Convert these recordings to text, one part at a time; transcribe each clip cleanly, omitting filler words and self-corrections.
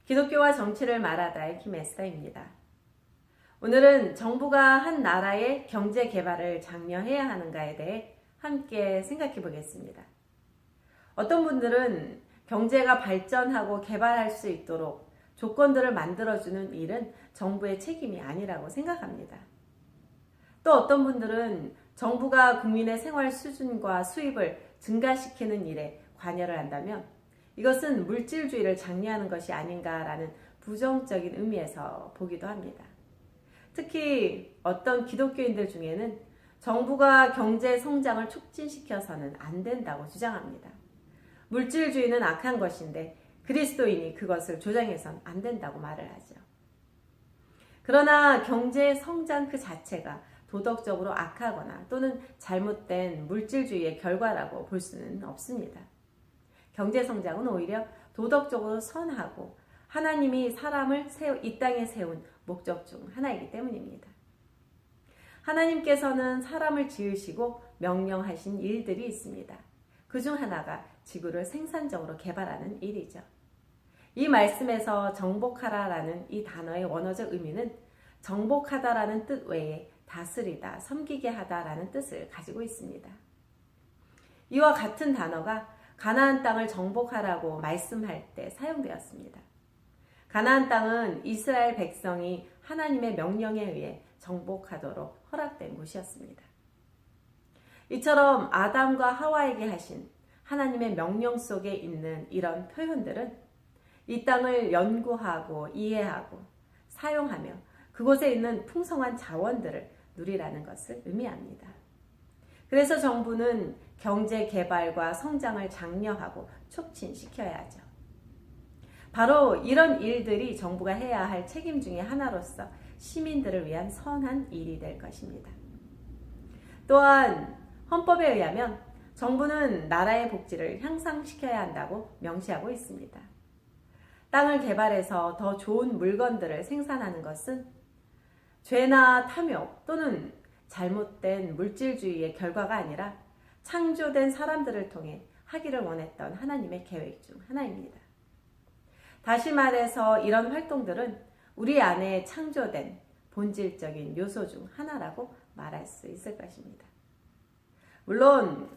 기독교와 정치를 말하다의 김에스더입니다. 오늘은 정부가 한 나라의 경제 개발을 장려해야 하는가에 대해 함께 생각해 보겠습니다. 어떤 분들은 경제가 발전하고 개발할 수 있도록 조건들을 만들어주는 일은 정부의 책임이 아니라고 생각합니다. 또 어떤 분들은 정부가 국민의 생활 수준과 수입을 증가시키는 일에 관여를 한다면 이것은 물질주의를 장려하는 것이 아닌가라는 부정적인 의미에서 보기도 합니다. 특히 어떤 기독교인들 중에는 정부가 경제 성장을 촉진시켜서는 안 된다고 주장합니다. 물질주의는 악한 것인데 그리스도인이 그것을 조장해서는 안 된다고 말을 하죠. 그러나 경제 성장 그 자체가 도덕적으로 악하거나 또는 잘못된 물질주의의 결과라고 볼 수는 없습니다. 경제 성장은 오히려 도덕적으로 선하고 하나님이 사람을 이 땅에 세운 목적 중 하나이기 때문입니다. 하나님께서는 사람을 지으시고 명령하신 일들이 있습니다. 그중 하나가 지구를 생산적으로 개발하는 일이죠. 이 말씀에서 정복하라라는 이 단어의 원어적 의미는 정복하다라는 뜻 외에 다스리다, 섬기게 하다라는 뜻을 가지고 있습니다. 이와 같은 단어가 가나안 땅을 정복하라고 말씀할 때 사용되었습니다. 가나안 땅은 이스라엘 백성이 하나님의 명령에 의해 정복하도록 허락된 곳이었습니다. 이처럼 아담과 하와에게 하신 하나님의 명령 속에 있는 이런 표현들은 이 땅을 연구하고 이해하고 사용하며 그곳에 있는 풍성한 자원들을 누리라는 것을 의미합니다. 그래서 정부는 경제 개발과 성장을 장려하고 촉진시켜야 하죠. 바로 이런 일들이 정부가 해야 할 책임 중에 하나로서 시민들을 위한 선한 일이 될 것입니다. 또한 헌법에 의하면 정부는 나라의 복지를 향상시켜야 한다고 명시하고 있습니다. 땅을 개발해서 더 좋은 물건들을 생산하는 것은 죄나 탐욕 또는 잘못된 물질주의의 결과가 아니라 창조된 사람들을 통해 하기를 원했던 하나님의 계획 중 하나입니다. 다시 말해서 이런 활동들은 우리 안에 창조된 본질적인 요소 중 하나라고 말할 수 있을 것입니다. 물론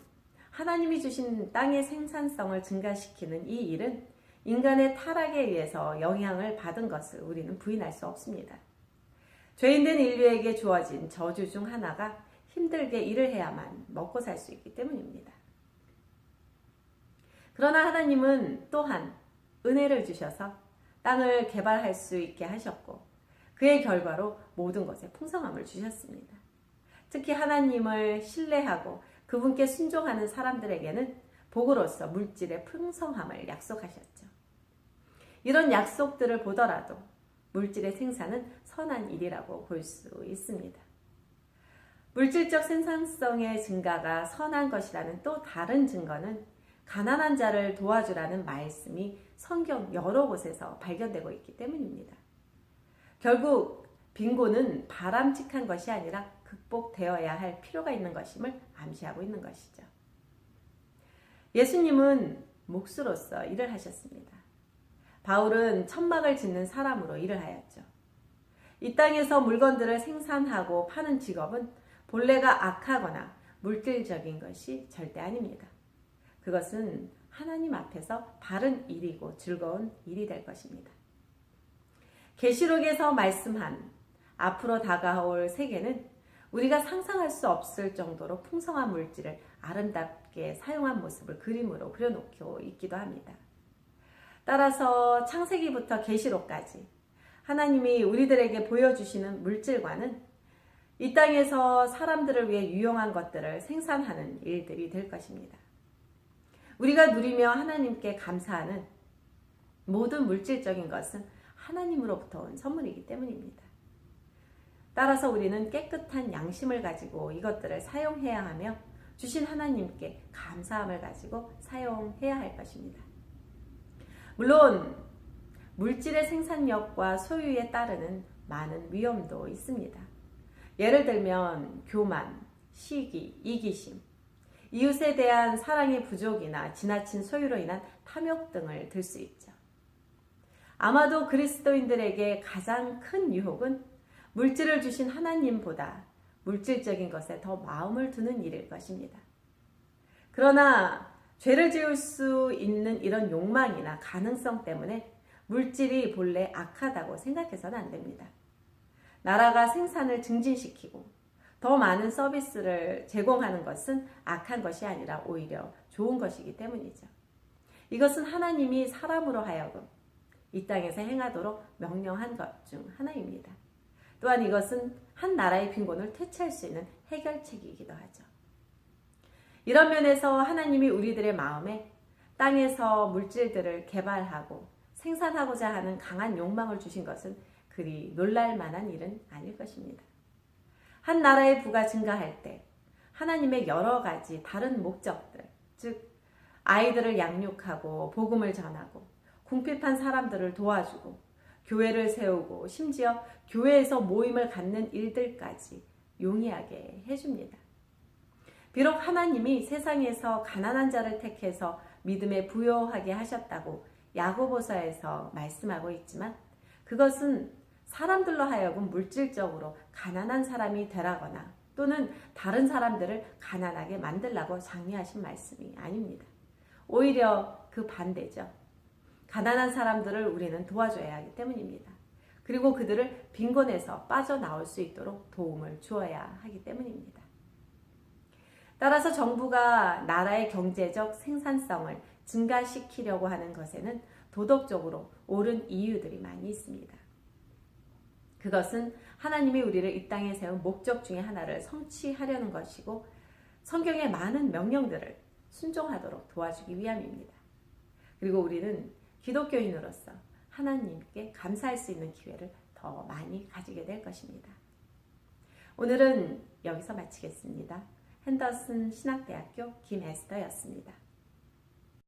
하나님이 주신 땅의 생산성을 증가시키는 이 일은 인간의 타락에 의해서 영향을 받은 것을 우리는 부인할 수 없습니다. 죄인된 인류에게 주어진 저주 중 하나가 힘들게 일을 해야만 먹고 살 수 있기 때문입니다. 그러나 하나님은 또한 은혜를 주셔서 땅을 개발할 수 있게 하셨고 그의 결과로 모든 것에 풍성함을 주셨습니다. 특히 하나님을 신뢰하고 그분께 순종하는 사람들에게는 복으로서 물질의 풍성함을 약속하셨죠. 이런 약속들을 보더라도 물질의 생산은 선한 일이라고 볼 수 있습니다. 물질적 생산성의 증가가 선한 것이라는 또 다른 증거는 가난한 자를 도와주라는 말씀이 성경 여러 곳에서 발견되고 있기 때문입니다. 결국 빈곤은 바람직한 것이 아니라 극복되어야 할 필요가 있는 것임을 암시하고 있는 것이죠. 예수님은 목수로서 일을 하셨습니다. 바울은 천막을 짓는 사람으로 일을 하였죠. 이 땅에서 물건들을 생산하고 파는 직업은 본래가 악하거나 물질적인 것이 절대 아닙니다. 그것은 하나님 앞에서 바른 일이고 즐거운 일이 될 것입니다. 계시록에서 말씀한 앞으로 다가올 세계는 우리가 상상할 수 없을 정도로 풍성한 물질을 아름답게 사용한 모습을 그림으로 그려놓고 있기도 합니다. 따라서 창세기부터 계시록까지 하나님이 우리들에게 보여주시는 물질과는 이 땅에서 사람들을 위해 유용한 것들을 생산하는 일들이 될 것입니다. 우리가 누리며 하나님께 감사하는 모든 물질적인 것은 하나님으로부터 온 선물이기 때문입니다. 따라서 우리는 깨끗한 양심을 가지고 이것들을 사용해야 하며 주신 하나님께 감사함을 가지고 사용해야 할 것입니다. 물론 물질의 생산력과 소유에 따르는 많은 위험도 있습니다. 예를 들면 교만, 시기, 이기심, 이웃에 대한 사랑의 부족이나 지나친 소유로 인한 탐욕 등을 들 수 있죠. 아마도 그리스도인들에게 가장 큰 유혹은 물질을 주신 하나님보다 물질적인 것에 더 마음을 두는 일일 것입니다. 그러나 죄를 지을 수 있는 이런 욕망이나 가능성 때문에 물질이 본래 악하다고 생각해서는 안 됩니다. 나라가 생산을 증진시키고 더 많은 서비스를 제공하는 것은 악한 것이 아니라 오히려 좋은 것이기 때문이죠. 이것은 하나님이 사람으로 하여금 이 땅에서 행하도록 명령한 것 중 하나입니다. 또한 이것은 한 나라의 빈곤을 퇴치할 수 있는 해결책이기도 하죠. 이런 면에서 하나님이 우리들의 마음에 땅에서 물질들을 개발하고 생산하고자 하는 강한 욕망을 주신 것은 그리 놀랄 만한 일은 아닐 것입니다. 한 나라의 부가 증가할 때 하나님의 여러 가지 다른 목적들, 즉 아이들을 양육하고 복음을 전하고 궁핍한 사람들을 도와주고 교회를 세우고 심지어 교회에서 모임을 갖는 일들까지 용이하게 해줍니다. 비록 하나님이 세상에서 가난한 자를 택해서 믿음에 부요하게 하셨다고 야고보서에서 말씀하고 있지만 그것은 사람들로 하여금 물질적으로 가난한 사람이 되라거나 또는 다른 사람들을 가난하게 만들라고 장려하신 말씀이 아닙니다. 오히려 그 반대죠. 가난한 사람들을 우리는 도와줘야 하기 때문입니다. 그리고 그들을 빈곤에서 빠져나올 수 있도록 도움을 주어야 하기 때문입니다. 따라서 정부가 나라의 경제적 생산성을 증가시키려고 하는 것에는 도덕적으로 옳은 이유들이 많이 있습니다. 그것은 하나님이 우리를 이 땅에 세운 목적 중에 하나를 성취하려는 것이고 성경의 많은 명령들을 순종하도록 도와주기 위함입니다. 그리고 우리는 기독교인으로서 하나님께 감사할 수 있는 기회를 더 많이 가지게 될 것입니다. 오늘은 여기서 마치겠습니다. 핸더슨 신학대학교 김에스더였습니다.